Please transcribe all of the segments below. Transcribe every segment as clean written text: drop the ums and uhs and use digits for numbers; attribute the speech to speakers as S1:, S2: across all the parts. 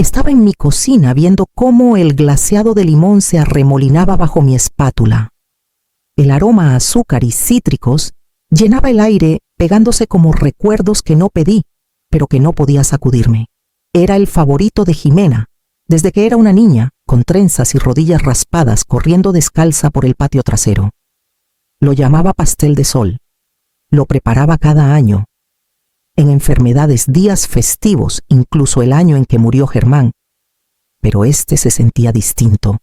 S1: Estaba en mi cocina viendo cómo el glaseado de limón se arremolinaba bajo mi espátula. El aroma a azúcar y cítricos llenaba el aire, pegándose como recuerdos que no pedí, pero que no podía sacudirme. Era el favorito de Jimena, desde que era una niña, con trenzas y rodillas raspadas, corriendo descalza por el patio trasero. Lo llamaba pastel de sol. Lo preparaba cada año. En enfermedades, días festivos, incluso el año en que murió Germán. Pero este se sentía distinto.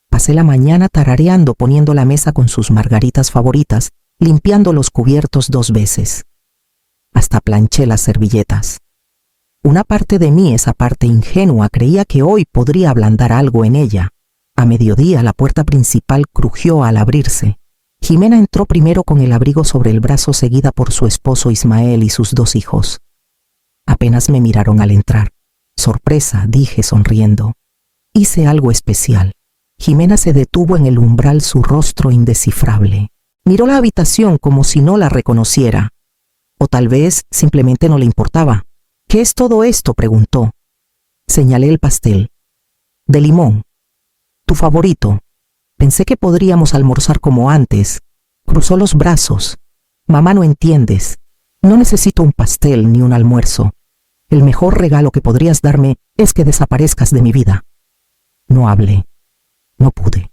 S1: Pasé la mañana tarareando, poniendo la mesa con sus margaritas favoritas, limpiando los cubiertos 2 veces. Hasta planché las servilletas. Una parte de mí, esa parte ingenua, creía que hoy podría ablandar algo en ella. A mediodía la puerta principal crujió al abrirse. Jimena entró primero con el abrigo sobre el brazo, seguida por su esposo Ismael y sus 2 hijos. Apenas me miraron al entrar. Sorpresa, dije sonriendo. Hice algo especial. Jimena se detuvo en el umbral, su rostro indescifrable. Miró la habitación como si no la reconociera. O tal vez simplemente no le importaba. ¿Qué es todo esto?, preguntó. Señalé el pastel. De limón. Tu favorito. Pensé que podríamos almorzar como antes. Cruzó los brazos. Mamá, no entiendes. No necesito un pastel ni un almuerzo. El mejor regalo que podrías darme es que desaparezcas de mi vida. No hablé. No pude.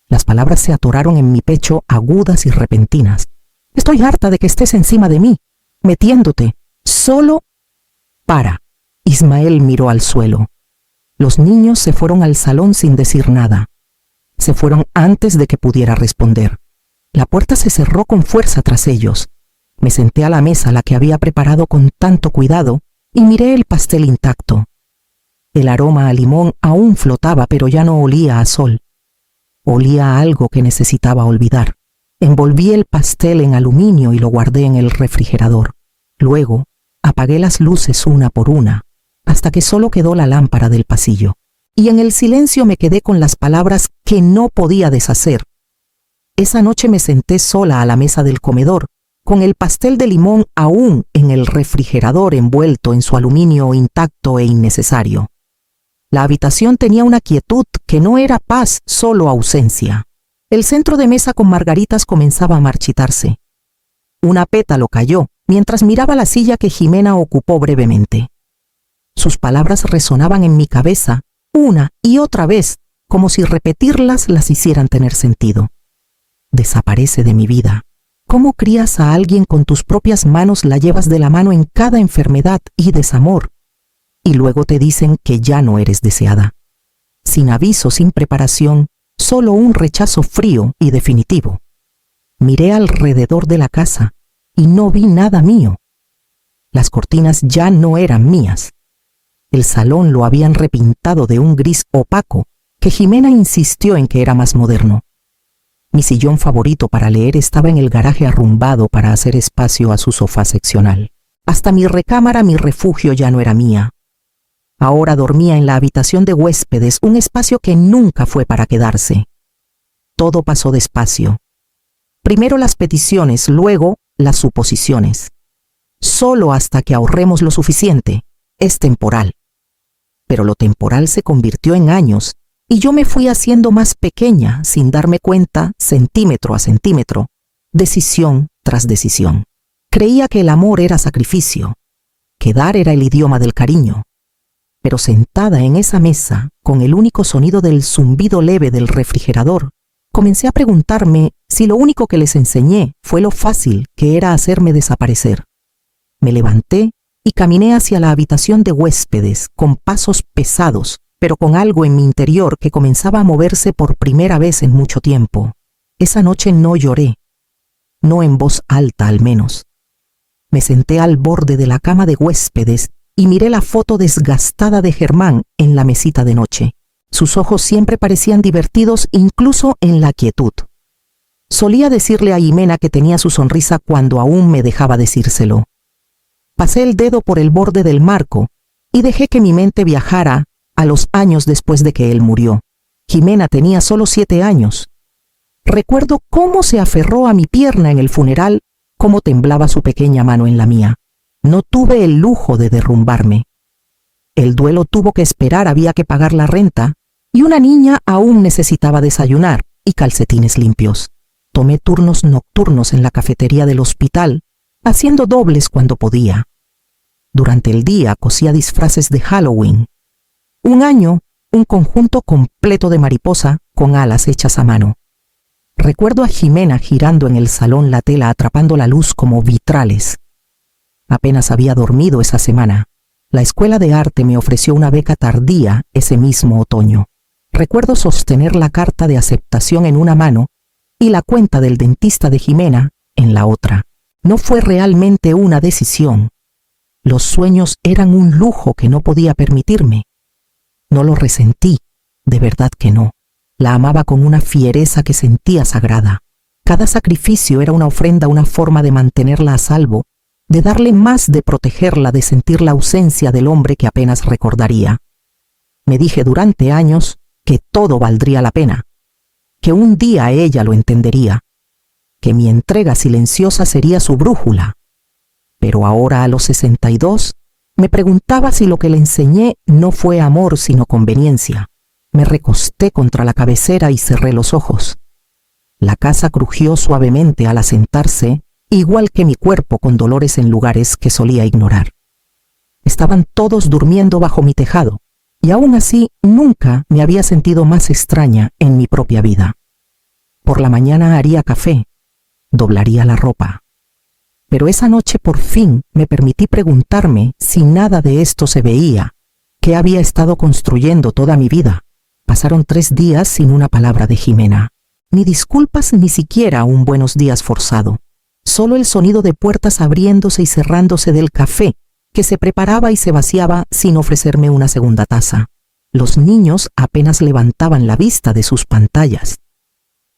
S1: Las palabras se atoraron en mi pecho, agudas y repentinas. Estoy harta de que estés encima de mí, metiéndote. Solo... Para. Ismael miró al suelo. Los niños se fueron al salón sin decir nada. Se fueron antes de que pudiera responder. La puerta se cerró con fuerza tras ellos. Me senté a la mesa, la que había preparado con tanto cuidado, y miré el pastel intacto. El aroma a limón aún flotaba, pero ya no olía a sol. Olía a algo que necesitaba olvidar. Envolví el pastel en aluminio y lo guardé en el refrigerador. Luego, apagué las luces una por una, hasta que solo quedó la lámpara del pasillo. Y en el silencio me quedé con las palabras que no podía deshacer. Esa noche me senté sola a la mesa del comedor, con el pastel de limón aún en el refrigerador envuelto en su aluminio intacto e innecesario. La habitación tenía una quietud que no era paz, solo ausencia. El centro de mesa con margaritas comenzaba a marchitarse. Una pétalo cayó mientras miraba la silla que Jimena ocupó brevemente. Sus palabras resonaban en mi cabeza una y otra vez, como si repetirlas las hicieran tener sentido. Desaparece de mi vida. ¿Cómo crías a alguien con tus propias manos? La llevas de la mano en cada enfermedad y desamor. Y luego te dicen que ya no eres deseada. Sin aviso, sin preparación, solo un rechazo frío y definitivo. Miré alrededor de la casa y no vi nada mío. Las cortinas ya no eran mías. El salón lo habían repintado de un gris opaco que Jimena insistió en que era más moderno. Mi sillón favorito para leer estaba en el garaje arrumbado para hacer espacio a su sofá seccional. Hasta mi recámara, mi refugio, ya no era mía. Ahora dormía en la habitación de huéspedes, un espacio que nunca fue para quedarse. Todo pasó despacio. Primero las peticiones, luego las suposiciones. Solo hasta que ahorremos lo suficiente. Es temporal. Pero lo temporal se convirtió en años y yo me fui haciendo más pequeña sin darme cuenta, centímetro a centímetro, decisión tras decisión. Creía que el amor era sacrificio, que dar era el idioma del cariño. Pero sentada en esa mesa, con el único sonido del zumbido leve del refrigerador, comencé a preguntarme si lo único que les enseñé fue lo fácil que era hacerme desaparecer. Me levanté y caminé hacia la habitación de huéspedes con pasos pesados, pero con algo en mi interior que comenzaba a moverse por primera vez en mucho tiempo. Esa noche no lloré, no en voz alta al menos. Me senté al borde de la cama de huéspedes y miré la foto desgastada de Germán en la mesita de noche. Sus ojos siempre parecían divertidos incluso en la quietud. Solía decirle a Jimena que tenía su sonrisa cuando aún me dejaba decírselo. Pasé el dedo por el borde del marco y dejé que mi mente viajara a los años después de que él murió. Jimena tenía solo 7 años. Recuerdo cómo se aferró a mi pierna en el funeral, cómo temblaba su pequeña mano en la mía. No tuve el lujo de derrumbarme. El duelo tuvo que esperar, había que pagar la renta, y una niña aún necesitaba desayunar y calcetines limpios. Tomé turnos nocturnos en la cafetería del hospital, haciendo dobles cuando podía. Durante el día cosía disfraces de Halloween. Un año, un conjunto completo de mariposa con alas hechas a mano. Recuerdo a Jimena girando en el salón la tela, atrapando la luz como vitrales. Apenas había dormido esa semana. La escuela de arte me ofreció una beca tardía ese mismo otoño. Recuerdo sostener la carta de aceptación en una mano y la cuenta del dentista de Jimena en la otra. No fue realmente una decisión. Los sueños eran un lujo que no podía permitirme. No lo resentí, de verdad que no. La amaba con una fiereza que sentía sagrada. Cada sacrificio era una ofrenda, una forma de mantenerla a salvo, de darle más, de protegerla, de sentir la ausencia del hombre que apenas recordaría. Me dije durante años que todo valdría la pena, que un día ella lo entendería, que mi entrega silenciosa sería su brújula. Pero ahora, a los 62, me preguntaba si lo que le enseñé no fue amor sino conveniencia. Me recosté contra la cabecera y cerré los ojos. La casa crujió suavemente al asentarse, igual que mi cuerpo, con dolores en lugares que solía ignorar. Estaban todos durmiendo bajo mi tejado, y aún así nunca me había sentido más extraña en mi propia vida. Por la mañana haría café, doblaría la ropa. Pero esa noche por fin me permití preguntarme si nada de esto se veía, qué había estado construyendo toda mi vida. Pasaron 3 días sin una palabra de Jimena. Ni disculpas, ni siquiera un buenos días forzado. Solo el sonido de puertas abriéndose y cerrándose del café, que se preparaba y se vaciaba sin ofrecerme una segunda taza. Los niños apenas levantaban la vista de sus pantallas.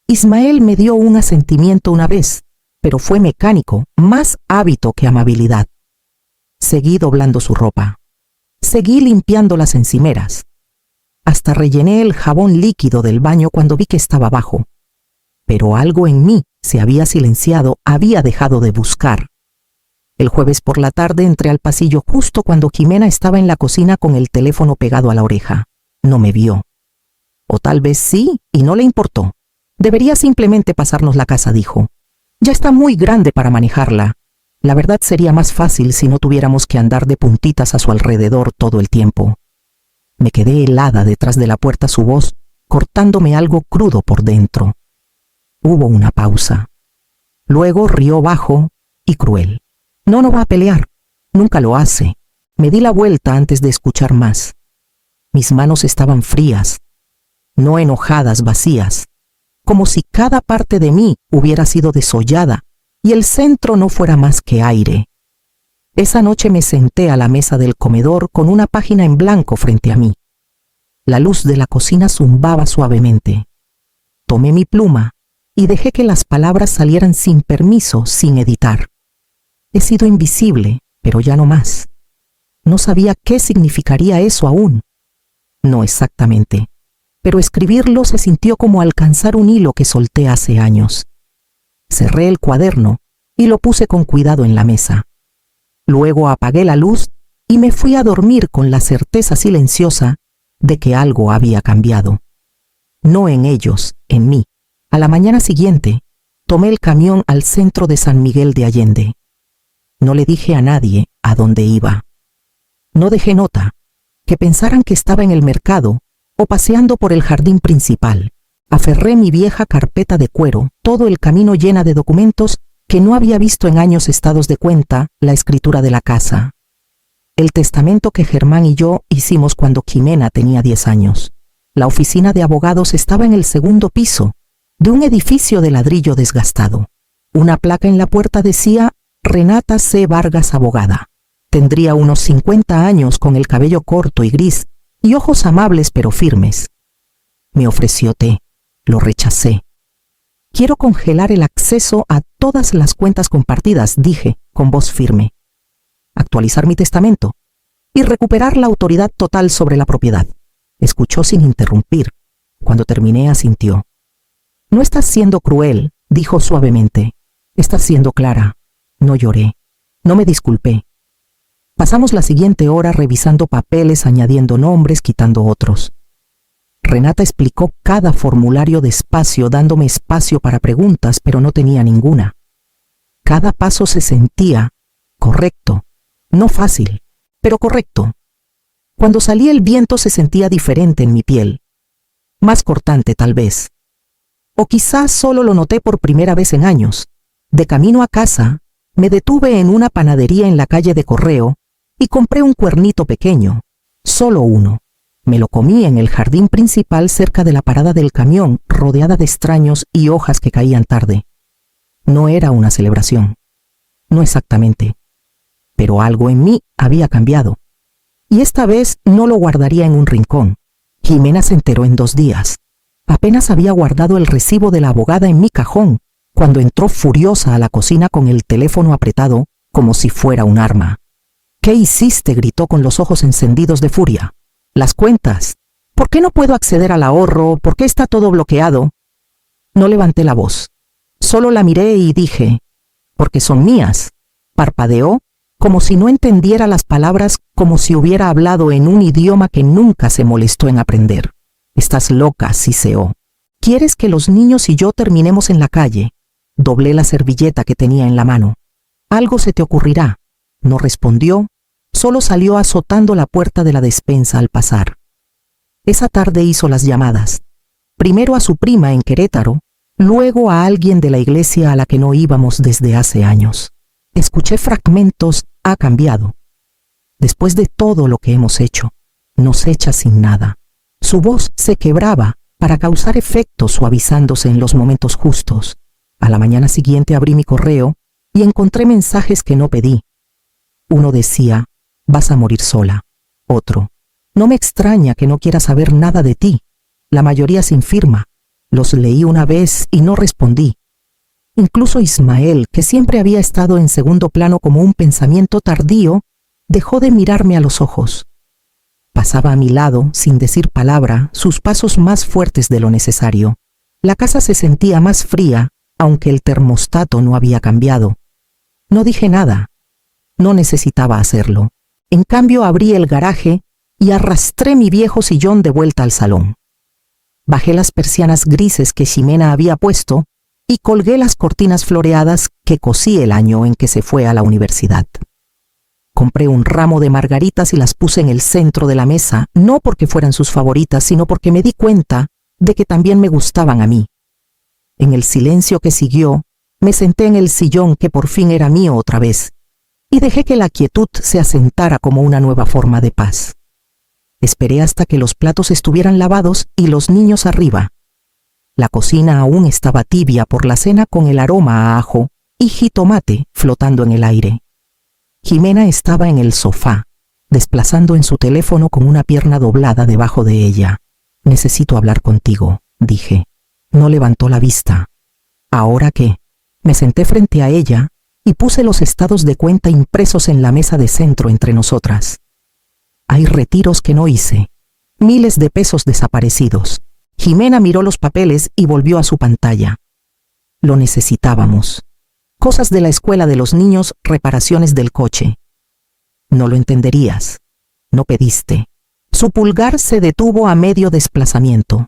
S1: Ismael me dio un asentimiento una vez, pero fue mecánico, más hábito que amabilidad. Seguí doblando su ropa. Seguí limpiando las encimeras. Hasta rellené el jabón líquido del baño cuando vi que estaba bajo. Pero algo en mí se había silenciado, había dejado de buscar. El jueves por la tarde entré al pasillo justo cuando Jimena estaba en la cocina con el teléfono pegado a la oreja. No me vio. O tal vez sí, y no le importó. Debería simplemente pasarnos la casa, dijo. Ya está muy grande para manejarla. La verdad sería más fácil si no tuviéramos que andar de puntitas a su alrededor todo el tiempo. Me quedé helada detrás de la puerta, su voz cortándome algo crudo por dentro. Hubo una pausa. Luego rió bajo y cruel. No va a pelear. Nunca lo hace. Me di la vuelta antes de escuchar más. Mis manos estaban frías, no enojadas, vacías, como si cada parte de mí hubiera sido desollada y el centro no fuera más que aire. Esa noche me senté a la mesa del comedor con una página en blanco frente a mí. La luz de la cocina zumbaba suavemente. Tomé mi pluma y dejé que las palabras salieran sin permiso, sin editar. He sido invisible, pero ya no más. No sabía qué significaría eso aún. No exactamente, pero escribirlo se sintió como alcanzar un hilo que solté hace años. Cerré el cuaderno y lo puse con cuidado en la mesa. Luego apagué la luz y me fui a dormir con la certeza silenciosa de que algo había cambiado. No en ellos, en mí. A la mañana siguiente, tomé el camión al centro de San Miguel de Allende. No le dije a nadie a dónde iba. No dejé nota, que pensaran que estaba en el mercado o paseando por el jardín principal. Aferré mi vieja carpeta de cuero, todo el camino llena de documentos que no había visto en años, estados de cuenta, la escritura de la casa. El testamento que Germán y yo hicimos cuando Jimena tenía 10 años. La oficina de abogados estaba en el 2.º piso, de un edificio de ladrillo desgastado. Una placa en la puerta decía Renata C. Vargas, abogada. Tendría unos 50 años, con el cabello corto y gris y ojos amables pero firmes. Me ofreció té. Lo rechacé. Quiero congelar el acceso a todas las cuentas compartidas, dije con voz firme. Actualizar mi testamento y recuperar la autoridad total sobre la propiedad. Escuchó sin interrumpir. Cuando terminé, asintió. No estás siendo cruel, dijo suavemente. Estás siendo clara. No lloré. No me disculpé. Pasamos la siguiente hora revisando papeles, añadiendo nombres, quitando otros. Renata explicó cada formulario despacio, dándome espacio para preguntas, pero no tenía ninguna. Cada paso se sentía correcto, no fácil, pero correcto. Cuando salía el viento se sentía diferente en mi piel, más cortante tal vez. O quizás solo lo noté por primera vez en años. De camino a casa, me detuve en una panadería en la calle de Correo y compré un cuernito pequeño, solo uno. Me lo comí en el jardín principal cerca de la parada del camión, rodeada de extraños y hojas que caían tarde. No era una celebración. No exactamente. Pero algo en mí había cambiado. Y esta vez no lo guardaría en un rincón. Jimena se enteró en 2 días. Apenas había guardado el recibo de la abogada en mi cajón, cuando entró furiosa a la cocina con el teléfono apretado como si fuera un arma. ¿Qué hiciste?, gritó con los ojos encendidos de furia. Las cuentas. ¿Por qué no puedo acceder al ahorro? ¿Por qué está todo bloqueado? No levanté la voz. Solo la miré y dije, porque son mías. Parpadeó, como si no entendiera las palabras, como si hubiera hablado en un idioma que nunca se molestó en aprender. Estás loca, siseó. ¿Quieres que los niños y yo terminemos en la calle? Doblé la servilleta que tenía en la mano. Algo se te ocurrirá. No respondió. Solo salió azotando la puerta de la despensa al pasar. Esa tarde hizo las llamadas. Primero a su prima en Querétaro, luego a alguien de la iglesia a la que no íbamos desde hace años. Escuché fragmentos, ha cambiado. Después de todo lo que hemos hecho, nos echa sin nada. Su voz se quebraba para causar efecto, suavizándose en los momentos justos. A la mañana siguiente abrí mi correo y encontré mensajes que no pedí. Uno decía, vas a morir sola. Otro, no me extraña que no quiera saber nada de ti. La mayoría sin firma. Los leí una vez y no respondí. Incluso Ismael, que siempre había estado en segundo plano como un pensamiento tardío, dejó de mirarme a los ojos. Pasaba a mi lado, sin decir palabra, sus pasos más fuertes de lo necesario. La casa se sentía más fría, aunque el termostato no había cambiado. No dije nada. No necesitaba hacerlo. En cambio abrí el garaje y arrastré mi viejo sillón de vuelta al salón. Bajé las persianas grises que Ximena había puesto y colgué las cortinas floreadas que cosí el año en que se fue a la universidad. Compré un ramo de margaritas y las puse en el centro de la mesa, no porque fueran sus favoritas, sino porque me di cuenta de que también me gustaban a mí. En el silencio que siguió, me senté en el sillón que por fin era mío otra vez, y dejé que la quietud se asentara como una nueva forma de paz. Esperé hasta que los platos estuvieran lavados y los niños arriba. La cocina aún estaba tibia por la cena con el aroma a ajo y jitomate flotando en el aire. Jimena estaba en el sofá, desplazando en su teléfono con una pierna doblada debajo de ella. Necesito hablar contigo, dije. No levantó la vista. ¿Ahora qué? Me senté frente a ella y puse los estados de cuenta impresos en la mesa de centro entre nosotras. Hay retiros que no hice. Miles de pesos desaparecidos. Jimena miró los papeles y volvió a su pantalla. Lo necesitábamos. Cosas de la escuela de los niños, reparaciones del coche. No lo entenderías. No pediste. Su pulgar se detuvo a medio desplazamiento.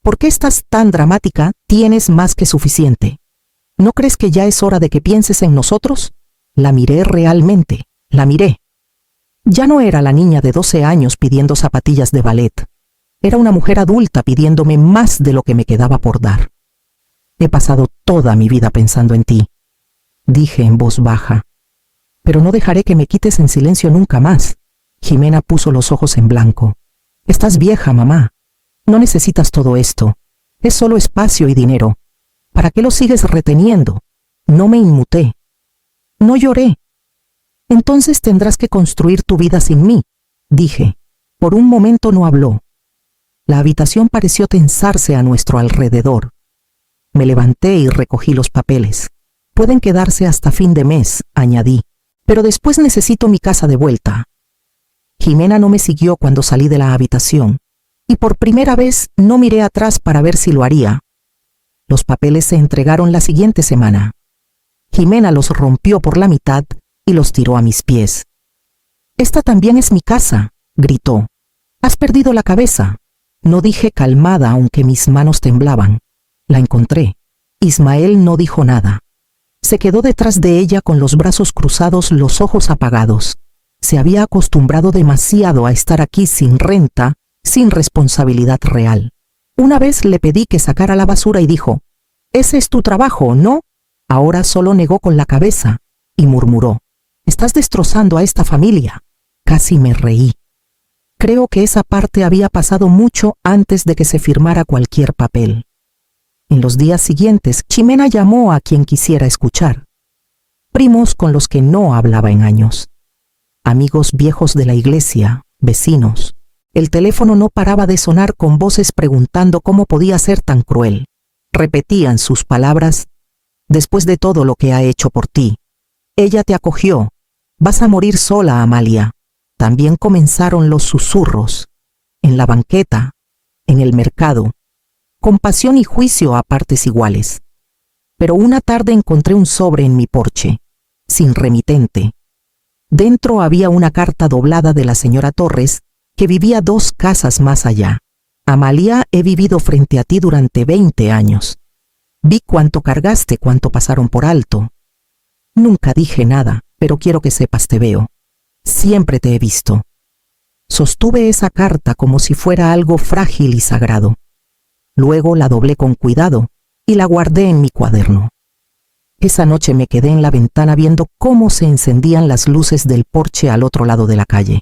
S1: ¿Por qué estás tan dramática? Tienes más que suficiente. ¿No crees que ya es hora de que pienses en nosotros? La miré realmente. La miré. Ya no era la niña de 12 años pidiendo zapatillas de ballet. Era una mujer adulta pidiéndome más de lo que me quedaba por dar. He pasado toda mi vida pensando en ti, dije en voz baja. Pero no dejaré que me quites en silencio nunca más. Jimena puso los ojos en blanco. Estás vieja, mamá. No necesitas todo esto. Es solo espacio y dinero. ¿Para qué lo sigues reteniendo? No me inmuté. No lloré. Entonces tendrás que construir tu vida sin mí, dije. Por un momento no habló. La habitación pareció tensarse a nuestro alrededor. Me levanté y recogí los papeles. Pueden quedarse hasta fin de mes, añadí, pero después necesito mi casa de vuelta. Jimena no me siguió cuando salí de la habitación, y por primera vez no miré atrás para ver si lo haría. Los papeles se entregaron la siguiente semana. Jimena los rompió por la mitad y los tiró a mis pies. «Esta también es mi casa», gritó. «Has perdido la cabeza». No dije calmada, aunque mis manos temblaban. La encontré. Ismael no dijo nada. Se quedó detrás de ella con los brazos cruzados, los ojos apagados. Se había acostumbrado demasiado a estar aquí sin renta, sin responsabilidad real. Una vez le pedí que sacara la basura y dijo: «Ese es tu trabajo, ¿no?». Ahora solo negó con la cabeza y murmuró: «Estás destrozando a esta familia». Casi me reí. Creo que esa parte había pasado mucho antes de que se firmara cualquier papel. En los días siguientes, Ximena llamó a quien quisiera escuchar. Primos con los que no hablaba en años. Amigos viejos de la iglesia, vecinos. El teléfono no paraba de sonar con voces preguntando cómo podía ser tan cruel. Repetían sus palabras: «Después de todo lo que ha hecho por ti. Ella te acogió. Vas a morir sola, Amalia». También comenzaron los susurros. En la banqueta, en el mercado. Compasión y juicio a partes iguales. Pero una tarde encontré un sobre en mi porche, sin remitente. Dentro había una carta doblada de la señora Torres, que vivía 2 casas más allá. «Amalia, he vivido frente a ti durante 20 años. Vi cuánto cargaste, cuánto pasaron por alto. Nunca dije nada, pero quiero que sepas, te veo. Siempre te he visto». Sostuve esa carta como si fuera algo frágil y sagrado. Luego la doblé con cuidado y la guardé en mi cuaderno. Esa noche me quedé en la ventana viendo cómo se encendían las luces del porche al otro lado de la calle.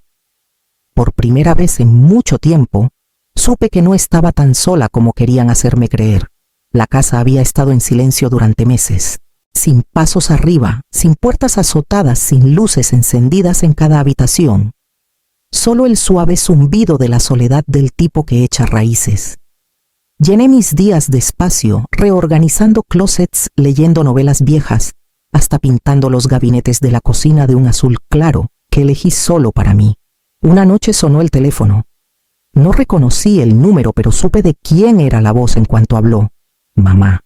S1: Por primera vez en mucho tiempo, supe que no estaba tan sola como querían hacerme creer. La casa había estado en silencio durante meses, sin pasos arriba, sin puertas azotadas, sin luces encendidas en cada habitación. Solo el suave zumbido de la soledad del tipo que echa raíces. Llené mis días despacio, reorganizando closets, leyendo novelas viejas, hasta pintando los gabinetes de la cocina de un azul claro que elegí solo para mí. Una noche sonó el teléfono. No reconocí el número, pero supe de quién era la voz en cuanto habló. Mamá.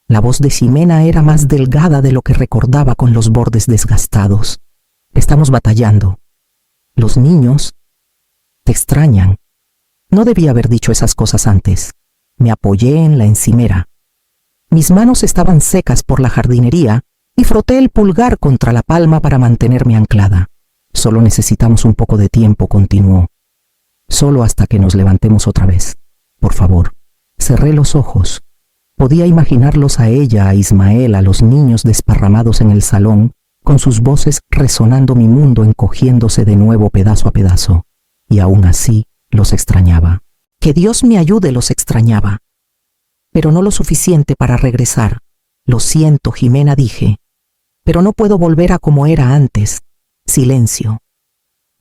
S1: La voz de Ximena era más delgada de lo que recordaba, con los bordes desgastados. «Estamos batallando. Los niños te extrañan». No debía haber dicho esas cosas antes. Me apoyé en la encimera. Mis manos estaban secas por la jardinería y froté el pulgar contra la palma para mantenerme anclada. «Solo necesitamos un poco de tiempo», continuó. «Solo hasta que nos levantemos otra vez. Por favor». Cerré los ojos. Podía imaginarlos a ella, a Ismael, a los niños desparramados en el salón, con sus voces resonando, mi mundo encogiéndose de nuevo pedazo a pedazo. Y aún así los extrañaba. Que Dios me ayude, los extrañaba. Pero no lo suficiente para regresar. «Lo siento, Ximena», dije. «Pero no puedo volver a como era antes». Silencio.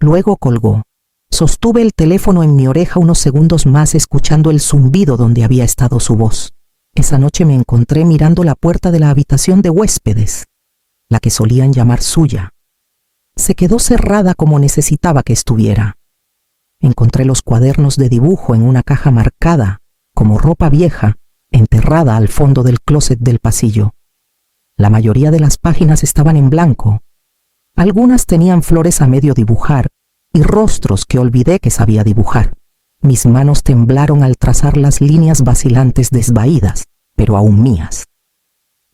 S1: Luego colgó. Sostuve el teléfono en mi oreja unos segundos más, escuchando el zumbido donde había estado su voz. Esa noche me encontré mirando la puerta de la habitación de huéspedes, la que solían llamar suya. Se quedó cerrada como necesitaba que estuviera. Encontré los cuadernos de dibujo en una caja marcada, como ropa vieja, enterrada al fondo del closet del pasillo. La mayoría de las páginas estaban en blanco. Algunas tenían flores a medio dibujar y rostros que olvidé que sabía dibujar. Mis manos temblaron al trazar las líneas vacilantes desvaídas, pero aún mías.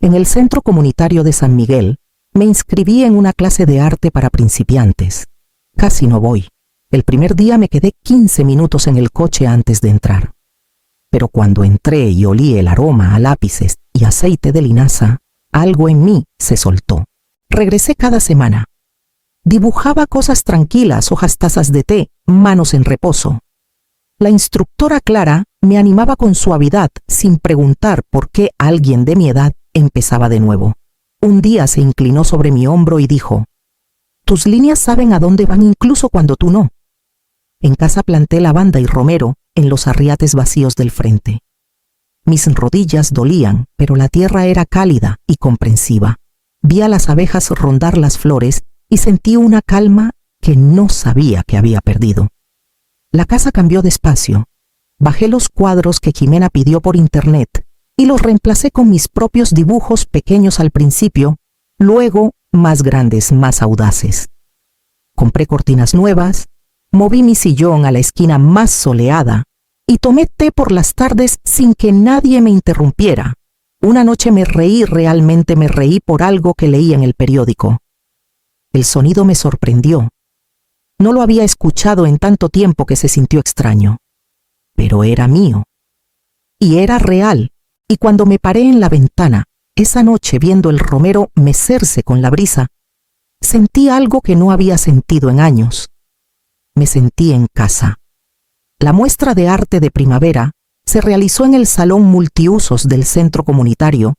S1: En el Centro Comunitario de San Miguel, me inscribí en una clase de arte para principiantes. Casi no voy. El primer día me quedé 15 minutos en el coche antes de entrar. Pero cuando entré y olí el aroma a lápices y aceite de linaza, algo en mí se soltó. Regresé cada semana. Dibujaba cosas tranquilas, hojas, tazas de té, manos en reposo. La instructora Clara me animaba con suavidad, sin preguntar por qué alguien de mi edad empezaba de nuevo. Un día se inclinó sobre mi hombro y dijo: «Tus líneas saben a dónde van incluso cuando tú no». En casa planté lavanda y romero en los arriates vacíos del frente. Mis rodillas dolían, pero la tierra era cálida y comprensiva. Vi a las abejas rondar las flores y sentí una calma que no sabía que había perdido. La casa cambió despacio. Bajé los cuadros que Ximena pidió por internet y los reemplacé con mis propios dibujos, pequeños al principio, luego más grandes, más audaces. Compré cortinas nuevas, moví mi sillón a la esquina más soleada y tomé té por las tardes sin que nadie me interrumpiera. Una noche realmente me reí por algo que leí en el periódico. El sonido me sorprendió. No lo había escuchado en tanto tiempo que se sintió extraño. Pero era mío. Y era real. Y cuando me paré en la ventana, esa noche viendo el romero mecerse con la brisa, sentí algo que no había sentido en años. Me sentí en casa. La muestra de arte de primavera se realizó en el salón multiusos del centro comunitario,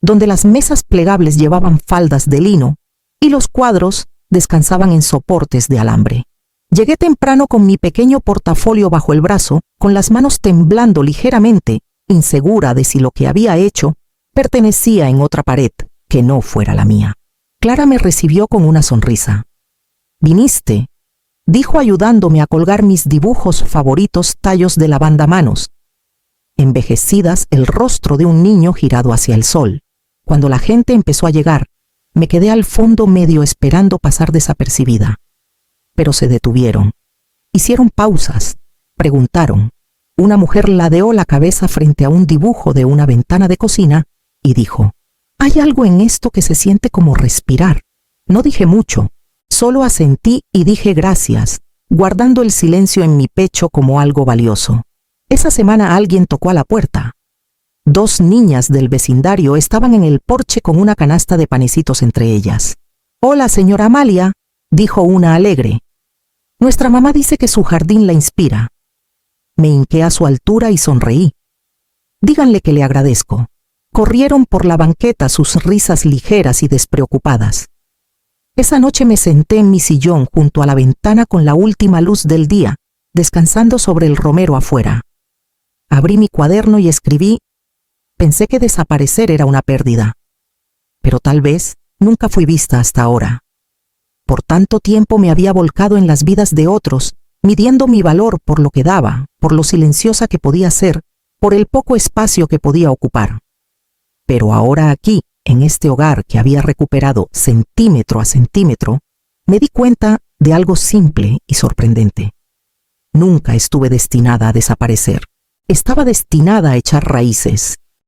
S1: donde las mesas plegables llevaban faldas de lino y los cuadros descansaban en soportes de alambre. Llegué temprano con mi pequeño portafolio bajo el brazo, con las manos temblando ligeramente, insegura de si lo que había hecho pertenecía en otra pared que no fuera la mía. Clara me recibió con una sonrisa. «¿Viniste?», dijo ayudándome a colgar mis dibujos favoritos tallos de lavandamanos, envejecidas el rostro de un niño girado hacia el sol. Cuando la gente empezó a llegar, me quedé al fondo medio esperando pasar desapercibida. Pero se detuvieron. Hicieron pausas. Preguntaron. Una mujer ladeó la cabeza frente a un dibujo de una ventana de cocina y dijo: «Hay algo en esto que se siente como respirar». No dije mucho, solo asentí y dije gracias, guardando el silencio en mi pecho como algo valioso. Esa semana alguien tocó a la puerta. 2 niñas del vecindario estaban en el porche con una canasta de panecitos entre ellas. «Hola, señora Amalia», dijo una alegre. «Nuestra mamá dice que su jardín la inspira». Me hinqué a su altura y sonreí. «Díganle que le agradezco». Corrieron por la banqueta sus risas ligeras y despreocupadas. Esa noche me senté en mi sillón junto a la ventana con la última luz del día, descansando sobre el romero afuera. Abrí mi cuaderno y escribí. Pensé que desaparecer era una pérdida, pero tal vez nunca fui vista hasta ahora. Por tanto tiempo me había volcado en las vidas de otros, midiendo mi valor por lo que daba, por lo silenciosa que podía ser, por el poco espacio que podía ocupar. Pero ahora aquí, en este hogar que había recuperado centímetro a centímetro, me di cuenta de algo simple y sorprendente. Nunca estuve destinada a desaparecer. Estaba destinada a echar raíces,